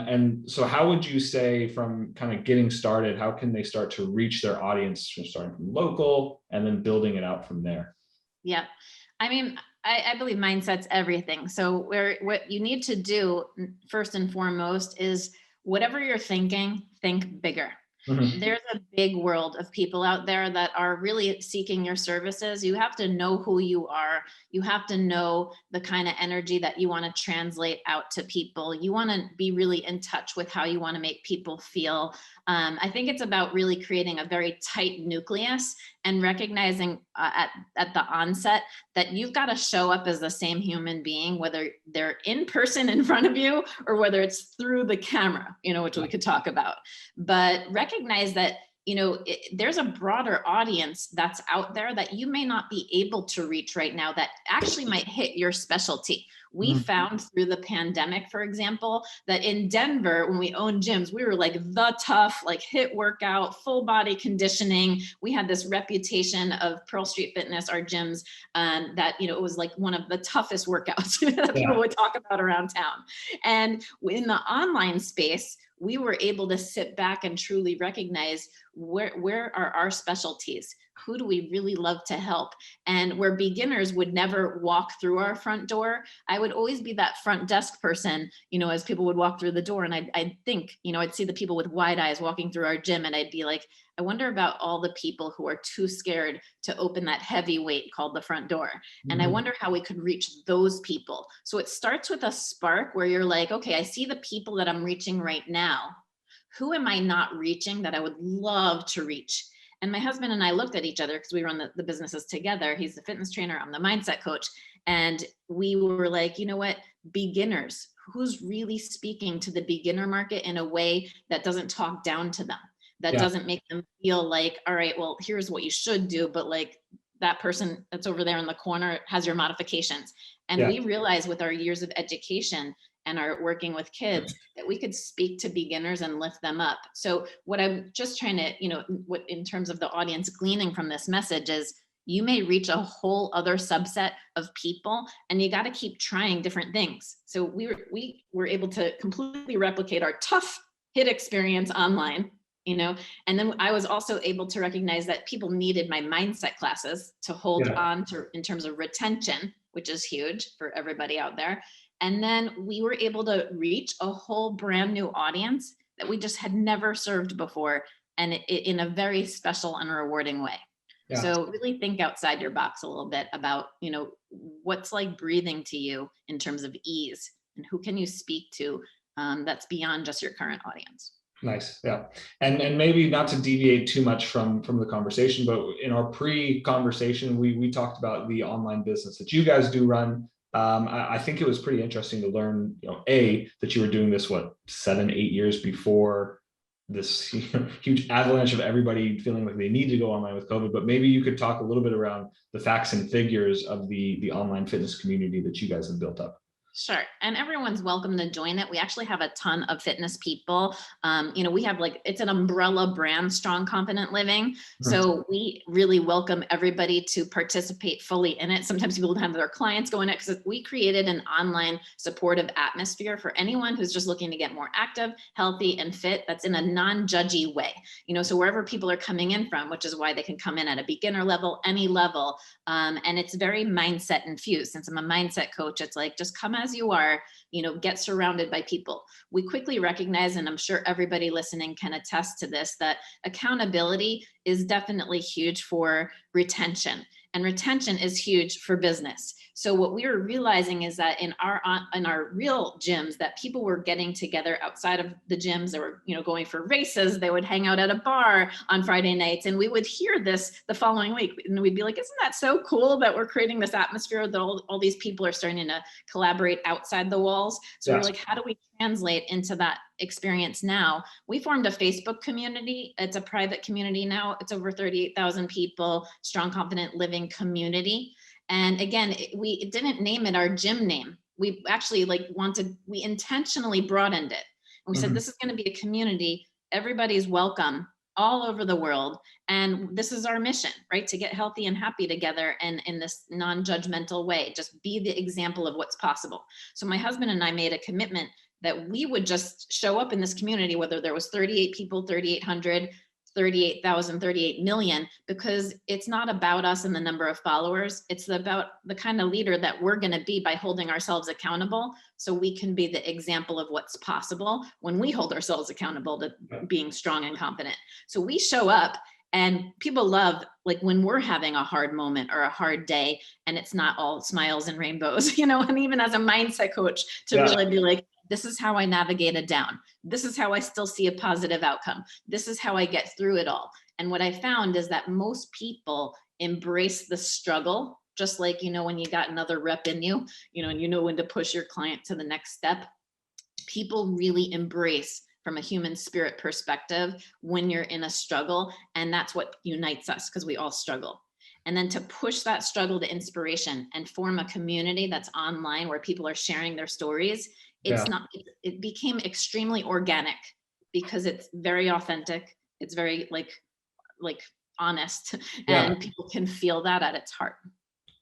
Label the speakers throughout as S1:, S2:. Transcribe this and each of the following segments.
S1: And so how would you say, from kind of getting started, how can they start to reach their audience, from starting from local and then building it out from there?
S2: Yeah. I mean, I believe mindset's everything. So what you need to do first and foremost is whatever you're thinking, think bigger.
S1: Mhm.
S2: There's a big world of people out there that are really seeking your services. You have to know who you are. You have to know the kind of energy that you want to translate out to people. You want to be really in touch with how you want to make people feel. I think it's about really creating a very tight nucleus and recognizing at the onset that you've got to show up as the same human being, whether they're in person in front of you or whether it's through the camera, which we could talk about. But recognize that there's a broader audience that's out there that you may not be able to reach right now that actually might hit your specialty. We
S1: Mhm.
S2: found through the pandemic, for example, that in Denver, when we owned gyms, we were like the tough, like hit workout, full body conditioning. We had this reputation of Pearl Street Fitness, our gyms, that, it was like one of the toughest workouts that people
S1: Yeah.
S2: would talk about around town. And in the online space, we were able to sit back and truly recognize where are our specialties? Who do we really love to help? And where beginners would never walk through our front door, I would always be that front desk person, as people would walk through the door. And I'd think, I'd see the people with wide eyes walking through our gym, and I'd be like, I wonder about all the people who are too scared to open that heavy weight called the front door. And I
S1: Mhm.
S2: wonder how we could reach those people. So it starts with a spark where you're like, okay, I see the people that I'm reaching right now. Who am I not reaching that I would love to reach? And my husband and I looked at each other because we run the businesses together. He's the fitness trainer, I'm the mindset coach. And we were like, you know what? Beginners, who's really speaking to the beginner market in a way that doesn't talk down to them, that
S1: Yeah.
S2: doesn't make them feel like, all right, well, here's what you should do, but like that person that's over there in the corner has your modifications. And
S1: Yeah.
S2: we realized with our years of education and our working with kids that we could speak to beginners and lift them up. So what I'm just trying to, what in terms of the audience gleaning from this message is, you may reach a whole other subset of people, and you got to keep trying different things. So we were able to completely replicate our tough hit experience online, and then I was also able to recognize that people needed my mindset classes to hold
S1: Yeah.
S2: on to in terms of retention, which is huge for everybody out there. And then we were able to reach a whole brand new audience that we just had never served before, and in a very special and rewarding way.
S1: Yeah.
S2: So really think outside your box a little bit about, what's like breathing to you in terms of ease, and who can you speak to that's beyond just your current audience.
S1: Nice. Yeah. And maybe not to deviate too much from the conversation, but in our pre-conversation, we talked about the online business that you guys do run. I think it was pretty interesting to learn, that you were doing this, 7, 8 years before this huge avalanche of everybody feeling like they need to go online with COVID. But maybe you could talk a little bit around the facts and figures of the online fitness community that you guys have built up.
S2: Sure. And everyone's welcome to join it. We actually have a ton of fitness people. We have it's an umbrella brand, Strong Confident Living.
S1: Mhm.
S2: So we really welcome everybody to participate fully in it. Sometimes people have their clients go in it because we created an online supportive atmosphere for anyone who's just looking to get more active, healthy, and fit. That's in a non-judgy way. So wherever people are coming in from, which is why they can come in at a beginner level, any level. And it's very mindset infused. Since I'm a mindset coach, it's like, just come as you are, get surrounded by people. We quickly recognize, and I'm sure everybody listening can attest to this, that accountability is definitely huge for retention. And retention is huge for business. So what we were realizing is that in our real gyms, that people were getting together outside of the gyms. They were, going for races. They would hang out at a bar on Friday nights, and we would hear this the following week, and we'd be like, "Isn't that so cool that we're creating this atmosphere that all these people are starting to collaborate outside the walls?" So
S1: Yeah.
S2: we're like, "How do we translate into that experience now?" We formed a Facebook community. It's a private community now. It's over 38,000 people, Strong Confident Living community. And again, we didn't name it our gym name. We actually we intentionally broadened it. And we said,
S1: Mhm.
S2: this is going to be a community. Everybody's welcome all over the world. And this is our mission, right? To get healthy and happy together and in this non-judgmental way, just be the example of what's possible. So my husband and I made a commitment that we would just show up in this community, whether there was 38 people, 3,800, 38,000, 38 million, because it's not about us and the number of followers. It's about the kind of leader that we're going to be by holding ourselves accountable, so we can be the example of what's possible when we hold ourselves accountable to being strong and confident. So we show up, and people love, like, when we're having a hard moment or a hard day and it's not all smiles and rainbows, and even as a mindset coach to really be like, this is how I navigate it down. This is how I still see a positive outcome. This is how I get through it all. And what I found is that most people embrace the struggle, just like, when you got another rep in you, and when to push your client to the next step. People really embrace, from a human spirit perspective, when you're in a struggle. And that's what unites us, because we all struggle. And then to push that struggle to inspiration and form a community that's online where people are sharing their stories, it became extremely organic, because it's very authentic. It's very like honest, and people can feel that at its heart.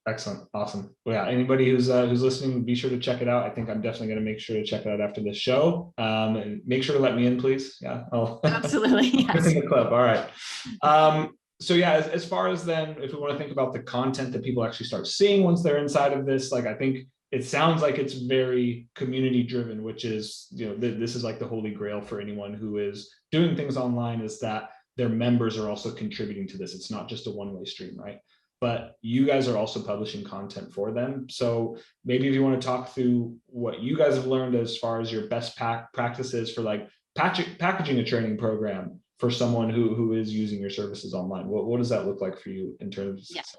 S1: Excellent. Awesome. Well, yeah, anybody who's listening, be sure to check it out. I think I'm definitely going to make sure to check it out after this show. And make sure to let me in, please. Yeah.
S2: Absolutely. Yes.
S1: In the club. All right. So yeah, as far as then, if we want to think about the content that people actually start seeing once they're inside of this, like, I think it sounds like it's very community driven, which is, this is like the holy grail for anyone who is doing things online, is that their members are also contributing to this. It's not just a one-way stream, right? But you guys are also publishing content for them. So maybe if you want to talk through what you guys have learned as far as your best practices for like packaging a training program for someone who is using your services online. What does that look like for you in terms of success?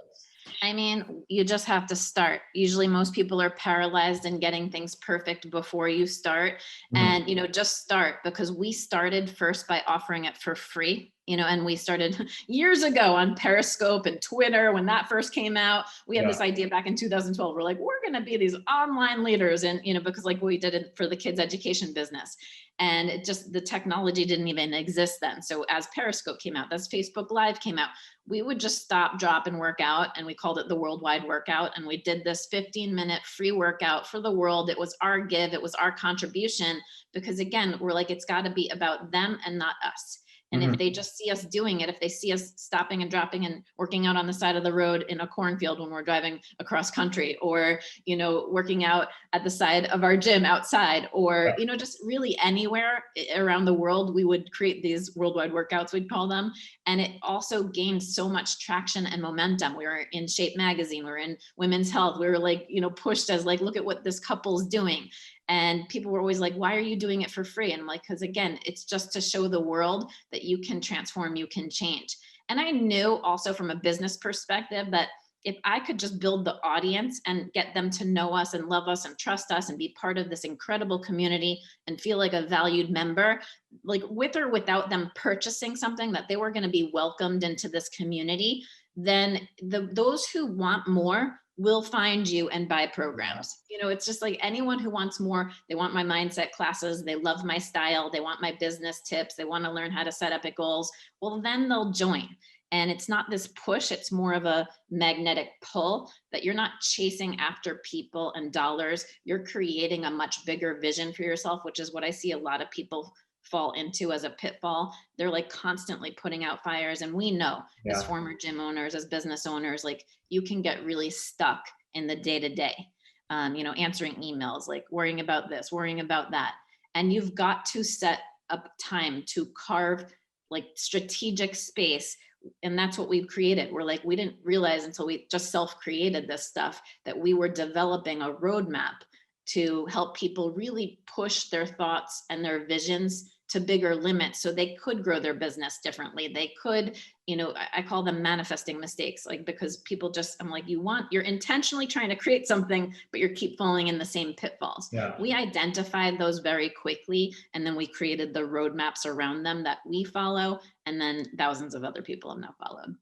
S2: I mean, you just have to start. Usually most people are paralyzed in getting things perfect before you start. And, just start, because we started first by offering it for free, and we started years ago on Periscope and Twitter when that first came out. We had this idea back in 2012. We're like, we're going to be these online leaders. And, because like we did it for the kids' education business. And the technology didn't even exist then. So as Periscope came out, as Facebook Live came out, we would just stop, drop, and work out. And we called it the Worldwide Workout. And we did this 15-minute free workout for the world. It was our give. It was our contribution, because again, we're like, it's got to be about them and not us. And if they just see us doing it, if they see us stopping and dropping and working out on the side of the road in a cornfield when we're driving across country, or, working out at the side of our gym outside, or, just really anywhere around the world, we would create these worldwide workouts, we'd call them. And it also gained so much traction and momentum. We were in Shape magazine, we were in Women's Health. We were like, pushed as like, look at what this couple's doing. And people were always like, why are you doing it for free? And I'm like, because again, it's just to show the world that you can transform, you can change. And I knew also from a business perspective that if I could just build the audience and get them to know us and love us and trust us and be part of this incredible community and feel like a valued member, like with or without them purchasing something, that they were going to be welcomed into this community, then those who want more will find you and buy programs. It's just like anyone who wants more, they want my mindset classes, they love my style, they want my business tips, they want to learn how to set epic goals. Well, then they'll join. And it's not this push, it's more of a magnetic pull, that you're not chasing after people and dollars. You're creating a much bigger vision for yourself, which is what I see a lot of people fall into as a pitfall. They're like constantly putting out fires. And we know as former gym owners, as business owners, like you can get really stuck in the day-to-day, answering emails, like worrying about this, worrying about that. And you've got to set up time to carve like strategic space. And that's what we've created. We're like, we didn't realize until we just self-created this stuff that we were developing a roadmap to help people really push their thoughts and their visions to bigger limits, so they could grow their business differently. They could, I call them manifesting mistakes, like, because people just, I'm like, you're intentionally trying to create something, but you keep falling in the same pitfalls. We identified those very quickly, and then we created the roadmaps around them that we follow, and then thousands of other people have now followed.